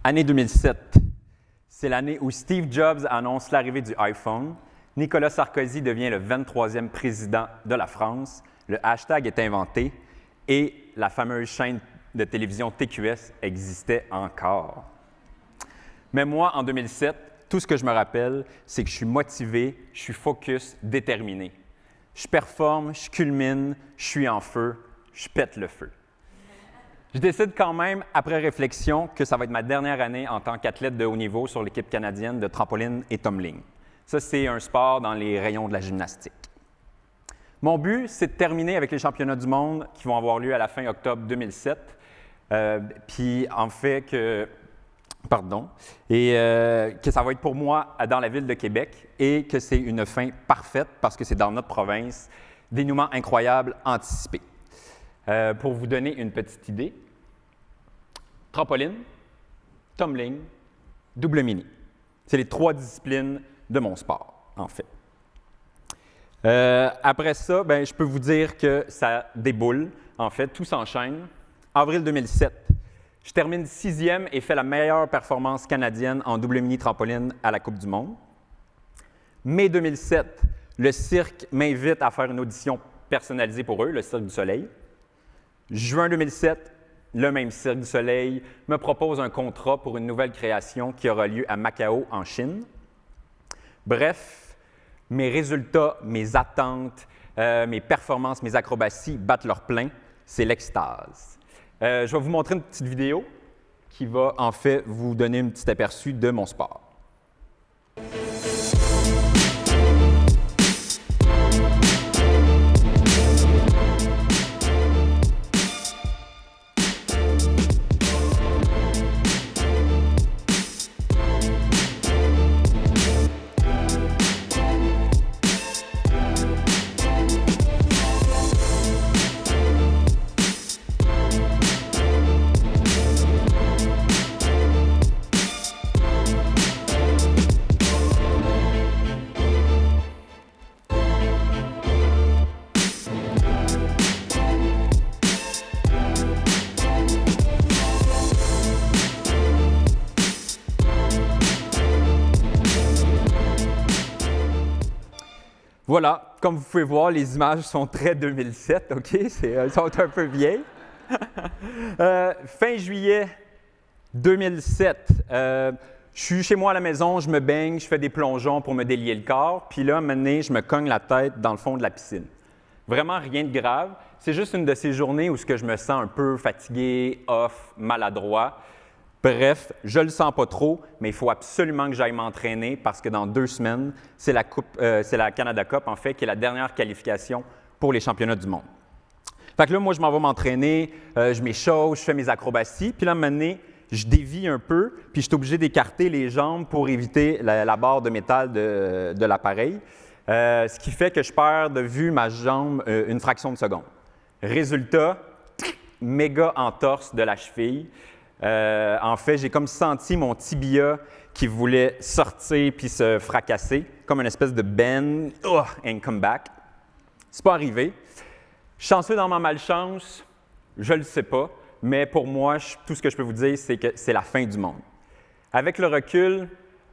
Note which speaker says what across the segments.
Speaker 1: Année 2007, c'est l'année où Steve Jobs annonce l'arrivée du iPhone. Nicolas Sarkozy devient le 23e président de la France. Le hashtag est inventé et la fameuse chaîne de télévision TQS existait encore. Mais moi, en 2007, tout ce que je me rappelle, c'est que je suis motivé, je suis focus, déterminé. Je performe, je culmine, je suis en feu, je pète le feu. Je décide quand même, après réflexion, que ça va être ma dernière année en tant qu'athlète de haut niveau sur l'équipe canadienne de trampoline et tumbling. Ça, c'est un sport dans les rayons de la gymnastique. Mon but, c'est de terminer avec les championnats du monde qui vont avoir lieu à la fin octobre 2007. Puis, en fait, que ça va être pour moi dans la ville de Québec et que c'est une fin parfaite parce que c'est dans notre province. Dénouement incroyable anticipé. Pour vous donner une petite idée, trampoline, tumbling, double mini. C'est les 3 disciplines de mon sport, en fait. Après ça, je peux vous dire que ça déboule. En fait, tout s'enchaîne. Avril 2007, je termine 6e et fais la meilleure performance canadienne en double mini trampoline à la Coupe du monde. Mai 2007, le cirque m'invite à faire une audition personnalisée pour eux, le Cirque du Soleil. Juin 2007, le même Cirque du Soleil me propose un contrat pour une nouvelle création qui aura lieu à Macao, en Chine. Bref, mes résultats, mes attentes, mes performances, mes acrobaties battent leur plein. C'est l'extase. Je vais vous montrer une petite vidéo qui va en fait vous donner un petit aperçu de mon sport. Voilà, comme vous pouvez voir, les images sont très 2007, OK? Elles sont un peu vieilles. Fin juillet 2007, je suis chez moi à la maison, je me baigne, je fais des plongeons pour me délier le corps, puis là, à un moment donné, je me cogne la tête dans le fond de la piscine. Vraiment rien de grave, c'est juste une de ces journées où je me sens un peu fatigué, off, maladroit. Bref, je ne le sens pas trop, mais il faut absolument que j'aille m'entraîner parce que dans 2 semaines, c'est la Canada Cup, en fait, qui est la dernière qualification pour les championnats du monde. Fait que là, moi, je m'en vais m'entraîner, je m'échauffe, je fais mes acrobaties, puis là, à un moment donné, je dévie un peu, puis je suis obligé d'écarter les jambes pour éviter la barre de métal de l'appareil, ce qui fait que je perds de vue ma jambe une fraction de seconde. Résultat, méga entorse de la cheville. En fait, j'ai comme senti mon tibia qui voulait sortir puis se fracasser, comme une espèce de bend and come back. C'est pas arrivé. Chanceux dans ma malchance, je le sais pas, mais pour moi, tout ce que je peux vous dire, c'est que c'est la fin du monde. Avec le recul,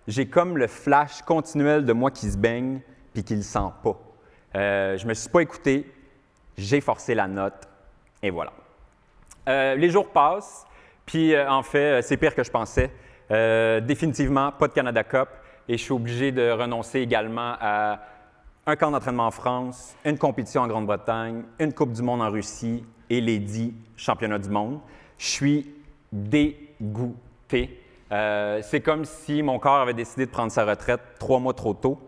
Speaker 1: j'ai comme le flash continuel de moi qui se baigne puis qui le sent pas. Je me suis pas écouté, j'ai forcé la note et voilà. Les jours passent. Puis, en fait, c'est pire que je pensais. Définitivement, pas de Canada Cup et je suis obligé de renoncer également à un camp d'entraînement en France, une compétition en Grande-Bretagne, une Coupe du monde en Russie et les 10 championnats du monde. Je suis dégoûté. C'est comme si mon corps avait décidé de prendre sa retraite 3 mois trop tôt.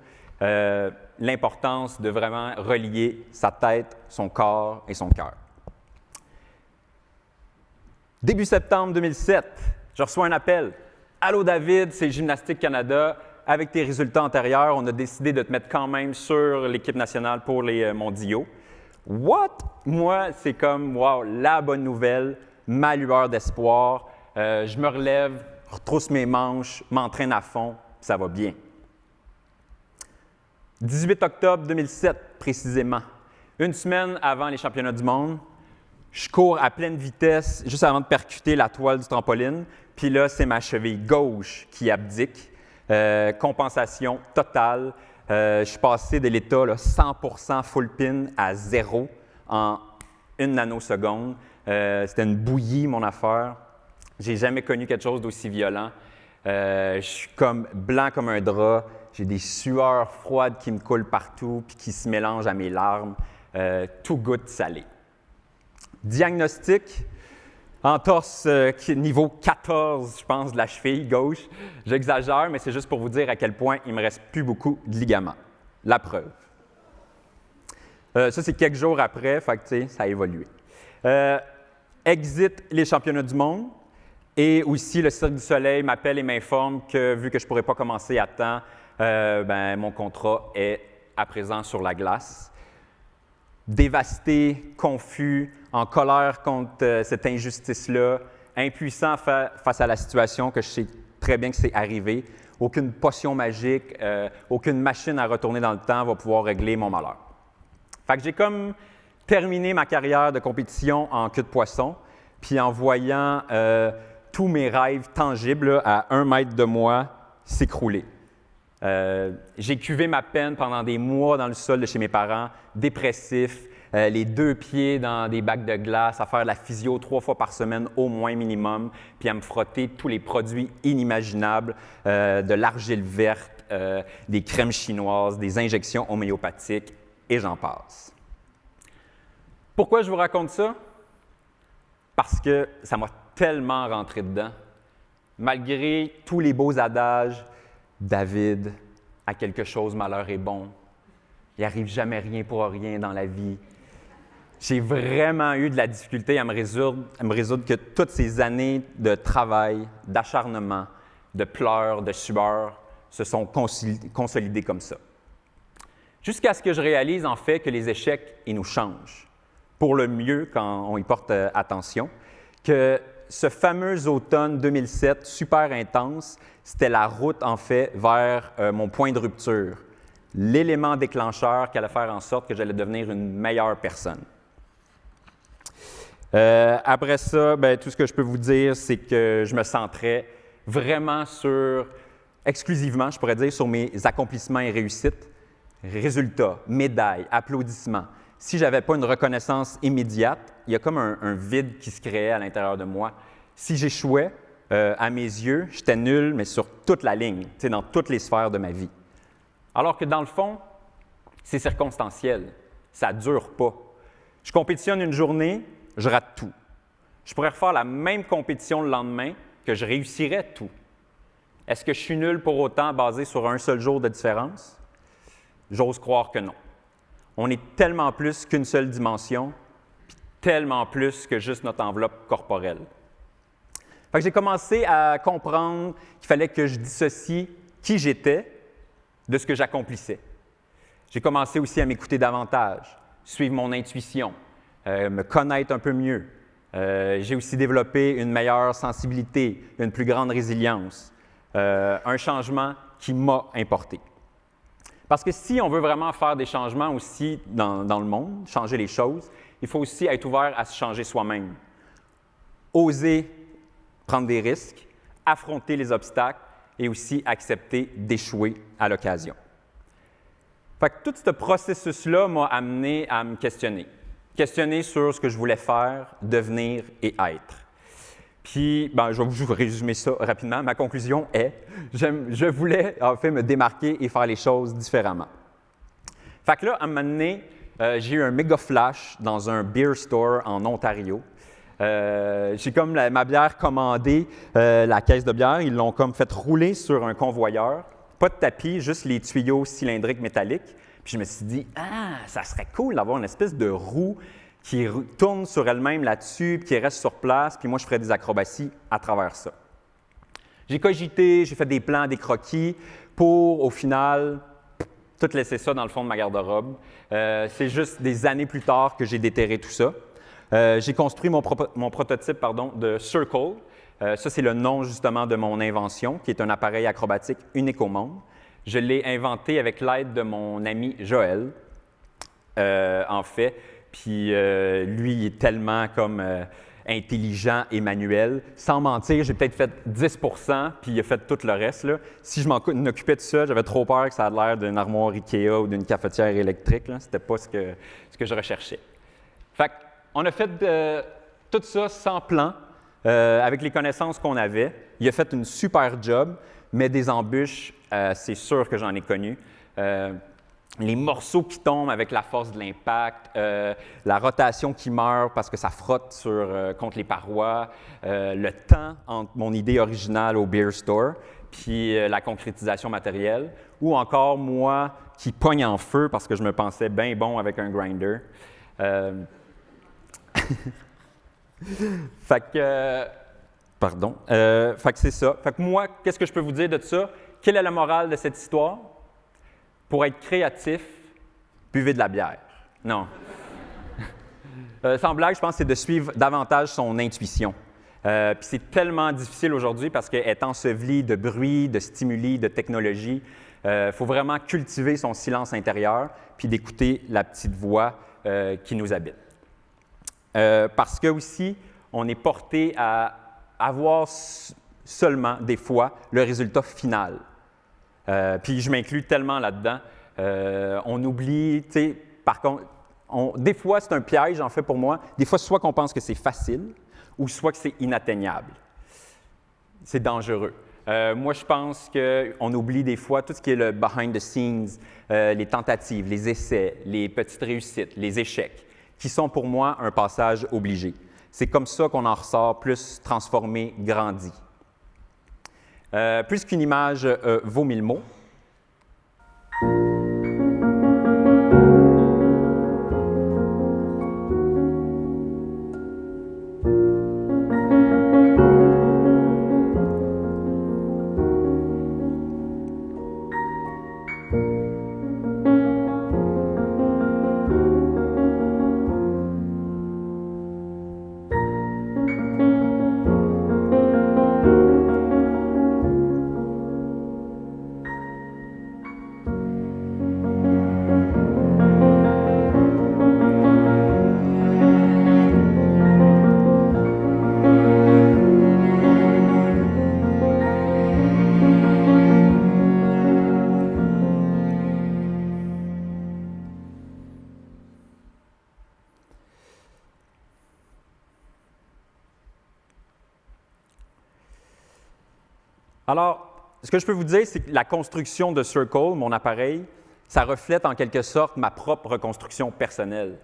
Speaker 1: L'importance de vraiment relier sa tête, son corps et son cœur. Début septembre 2007, je reçois un appel. « Allô David, c'est Gymnastique Canada. Avec tes résultats antérieurs, on a décidé de te mettre quand même sur l'équipe nationale pour les mondiaux. » What? Moi, c'est comme, wow, la bonne nouvelle, ma lueur d'espoir. Je me relève, retrousse mes manches, m'entraîne à fond, ça va bien. 18 octobre 2007, précisément. Une semaine avant les championnats du monde, Je cours à pleine vitesse juste avant de percuter la toile du trampoline. Puis là, c'est ma cheville gauche qui abdique. Compensation totale. Je suis passé de l'état 100% full pin à 0 en 1 nanoseconde. C'était une bouillie, mon affaire. J'ai jamais connu quelque chose d'aussi violent. Je suis comme blanc comme un drap. J'ai des sueurs froides qui me coulent partout puis qui se mélangent à mes larmes. Tout goûte salé. Diagnostic, entorse niveau 14, je pense, de la cheville gauche. J'exagère, mais c'est juste pour vous dire à quel point il ne me reste plus beaucoup de ligaments. La preuve. Ça, c'est quelques jours après, fait que, ça a évolué. Exit les championnats du monde et aussi le Cirque du Soleil m'appelle et m'informe que, vu que je ne pourrais pas commencer à temps, mon contrat est à présent sur la glace. Dévasté, confus, en colère contre cette injustice-là, impuissant face à la situation que je sais très bien que c'est arrivé. Aucune potion magique, aucune machine à retourner dans le temps va pouvoir régler mon malheur. Fait que j'ai comme terminé ma carrière de compétition en queue de poisson, puis en voyant tous mes rêves tangibles à 1 mètre de moi s'écrouler. J'ai cuvé ma peine pendant des mois dans le sol de chez mes parents, dépressif, les 2 pieds dans des bacs de glace, à faire de la physio 3 fois par semaine au moins minimum, puis à me frotter tous les produits inimaginables, de l'argile verte, des crèmes chinoises, des injections homéopathiques, et j'en passe. Pourquoi je vous raconte ça? Parce que ça m'a tellement rentré dedans. Malgré tous les beaux adages, David, à quelque chose, malheur est bon. Il n'arrive jamais rien pour rien dans la vie. J'ai vraiment eu de la difficulté à me résoudre que toutes ces années de travail, d'acharnement, de pleurs, de sueur se sont consolidées comme ça. Jusqu'à ce que je réalise en fait que les échecs, ils nous changent. Pour le mieux quand on y porte attention, que ce fameux automne 2007, super intense, c'était la route, en fait, vers mon point de rupture, l'élément déclencheur qui allait faire en sorte que j'allais devenir une meilleure personne. Après ça, tout ce que je peux vous dire, c'est que je me centrais vraiment exclusivement, je pourrais dire, sur mes accomplissements et réussites, résultats, médailles, applaudissements. Si je n'avais pas une reconnaissance immédiate, il y a comme un vide qui se créait à l'intérieur de moi. Si j'échouais, à mes yeux, j'étais nul, mais sur toute la ligne, dans toutes les sphères de ma vie. Alors que dans le fond, c'est circonstanciel. Ça ne dure pas. Je compétitionne une journée, je rate tout. Je pourrais refaire la même compétition le lendemain, que je réussirais tout. Est-ce que je suis nul pour autant basé sur un seul jour de différence? J'ose croire que non. On est tellement plus qu'une seule dimension, puis tellement plus que juste notre enveloppe corporelle. Fait que j'ai commencé à comprendre qu'il fallait que je dissocie qui j'étais de ce que j'accomplissais. J'ai commencé aussi à m'écouter davantage, suivre mon intuition, me connaître un peu mieux. J'ai aussi développé une meilleure sensibilité, une plus grande résilience, un changement qui m'a importé. Parce que si on veut vraiment faire des changements aussi dans le monde, changer les choses, il faut aussi être ouvert à se changer soi-même. Oser prendre des risques, affronter les obstacles et aussi accepter d'échouer à l'occasion. Fait que tout ce processus-là m'a amené à me questionner. Questionner sur ce que je voulais faire, devenir et être. Puis, je vais vous résumer ça rapidement. Ma conclusion est, je voulais en fait me démarquer et faire les choses différemment. Fait que là, à un moment donné, j'ai eu un méga flash dans un beer store en Ontario. J'ai comme ma bière commandée, la caisse de bière, ils l'ont comme fait rouler sur un convoyeur. Pas de tapis, juste les tuyaux cylindriques métalliques. Puis je me suis dit, ça serait cool d'avoir une espèce de roue qui tourne sur elle-même là-dessus, puis qui reste sur place, puis moi, je ferais des acrobaties à travers ça. J'ai cogité, j'ai fait des plans, des croquis, pour, au final, tout laisser ça dans le fond de ma garde-robe. C'est juste des années plus tard que j'ai déterré tout ça. J'ai construit mon prototype de Circle. Ça, c'est le nom, justement, de mon invention, qui est un appareil acrobatique unique au monde. Je l'ai inventé avec l'aide de mon ami Joël, en fait. Puis lui, il est tellement comme intelligent et manuel. Sans mentir, j'ai peut-être fait 10 % puis il a fait tout le reste. Là. Si je m'en occupais de ça, j'avais trop peur que ça ait l'air d'une armoire Ikea ou d'une cafetière électrique. Là. C'était pas ce que je recherchais. Fait qu'on a fait tout ça sans plan, avec les connaissances qu'on avait. Il a fait une super job, mais des embûches, c'est sûr que j'en ai connu. Les morceaux qui tombent avec la force de l'impact, la rotation qui meurt parce que ça frotte contre les parois, le temps entre mon idée originale au beer store puis la concrétisation matérielle, ou encore moi qui pogne en feu parce que je me pensais bien bon avec un grinder. Fait que c'est ça. Fait que moi, qu'est-ce que je peux vous dire de ça? Quelle est la morale de cette histoire? Pour être créatif, buvez de la bière. Non. Sans blague, je pense que c'est de suivre davantage son intuition. Puis c'est tellement difficile aujourd'hui parce qu'elle est ensevelie de bruit, de stimuli, de technologie. Il faut vraiment cultiver son silence intérieur puis d'écouter la petite voix qui nous habite. Parce que aussi, on est porté à avoir seulement, des fois, le résultat final. Puis je m'inclus tellement là-dedans. On oublie, tu sais, par contre, des fois c'est un piège en fait pour moi. Des fois, soit qu'on pense que c'est facile ou soit que c'est inatteignable. C'est dangereux. Moi, je pense qu'on oublie des fois tout ce qui est le behind the scenes, les tentatives, les essais, les petites réussites, les échecs, qui sont pour moi un passage obligé. C'est comme ça qu'on en ressort plus transformé, grandi. Plus qu'une image vaut 1000 mots. Alors, ce que je peux vous dire, c'est que la construction de Circle, mon appareil, ça reflète en quelque sorte ma propre reconstruction personnelle.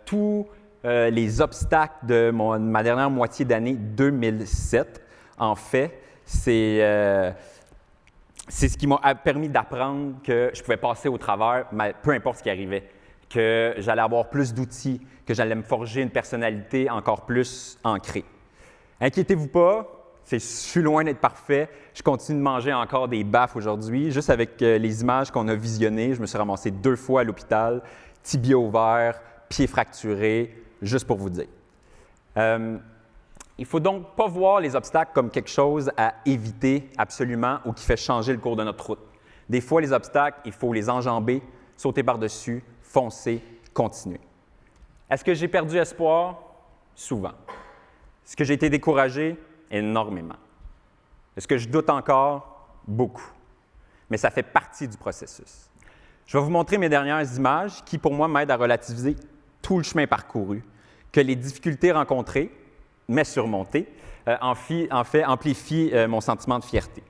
Speaker 1: Tous les obstacles de ma dernière moitié d'année 2007, en fait, c'est ce qui m'a permis d'apprendre que je pouvais passer au travers, peu importe ce qui arrivait, que j'allais avoir plus d'outils, que j'allais me forger une personnalité encore plus ancrée. Inquiétez-vous pas. Je suis loin d'être parfait. Je continue de manger encore des baffes aujourd'hui. Juste avec les images qu'on a visionnées, je me suis ramassé 2 fois à l'hôpital, tibia ouvert, pied fracturé, juste pour vous dire. Il ne faut donc pas voir les obstacles comme quelque chose à éviter absolument ou qui fait changer le cours de notre route. Des fois, les obstacles, il faut les enjamber, sauter par-dessus, foncer, continuer. Est-ce que j'ai perdu espoir? Souvent. Est-ce que j'ai été découragé? Énormément. Est-ce que je doute encore? Beaucoup. Mais ça fait partie du processus. Je vais vous montrer mes dernières images qui, pour moi, m'aident à relativiser tout le chemin parcouru, que les difficultés rencontrées, mais surmontées, en fait amplifient mon sentiment de fierté.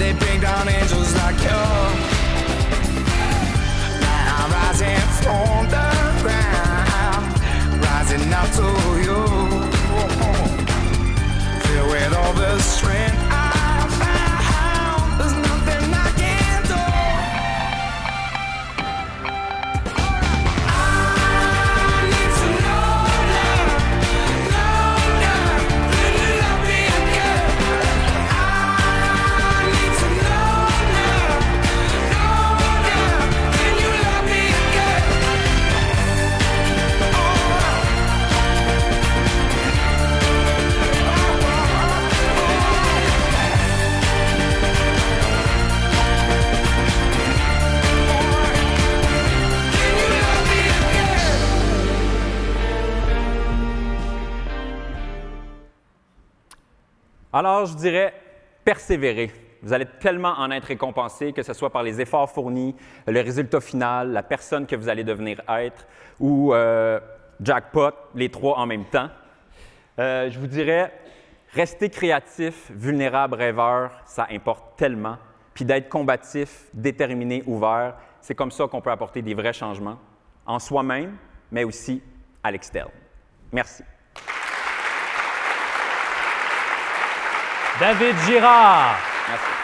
Speaker 2: they bring down angels like you. Now I'm rising from the ground, rising up to you. Filled with all the strength I found, there's nothing I can't do. I need to know now, can you love me again? I need to know now, can you love me again?
Speaker 1: Alors, je dirais persévérer. Vous allez tellement en être récompensé, que ce soit par les efforts fournis, le résultat final, la personne que vous allez devenir être, ou jackpot, les trois en même temps. Je vous dirais, rester créatif, vulnérable, rêveur, ça importe tellement. Puis d'être combatif, déterminé, ouvert, c'est comme ça qu'on peut apporter des vrais changements en soi-même, mais aussi à l'externe. Merci.
Speaker 3: David Girard.
Speaker 1: Merci.